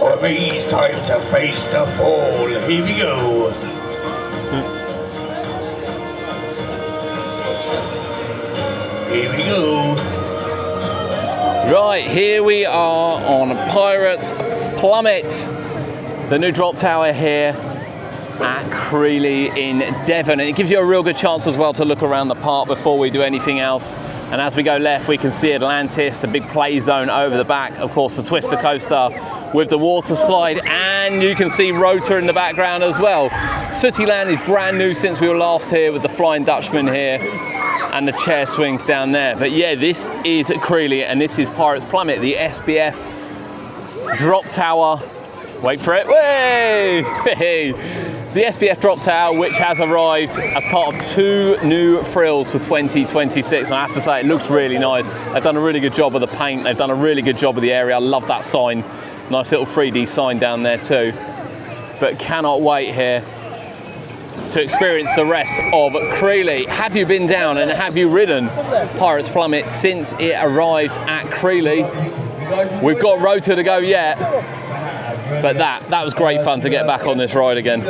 For me, it's time to face the fall. Here we go. Here we go. Right, here we are on Pirates Plummet, the new drop tower here at Crealy in Devon. And it gives you a real good chance as well to look around the park before we do anything else. And as we go left, we can see Atlantis, the big play zone over the back. Of course, the Twister Coaster with the water slide, and you can see Rotor in the background as well. Sootyland is brand new since we were last here with the Flying Dutchman here and the chair swings down there. But yeah, this is Crealy and this is Pirates Plummet, the SBF drop tower. Wait for it. Way! The SBF drop tower, which has arrived as part of 2 new frills for 2026. And I have to say, it looks really nice. They've done a really good job of the paint. They've done a really good job of the area. I love that sign. Nice little 3D sign down there too. But cannot wait here to experience the rest of Crealy. Have you been down and have you ridden Pirates Plummet since it arrived at Crealy? We've got Rotor to go yet, but that was great fun to get back on this ride again.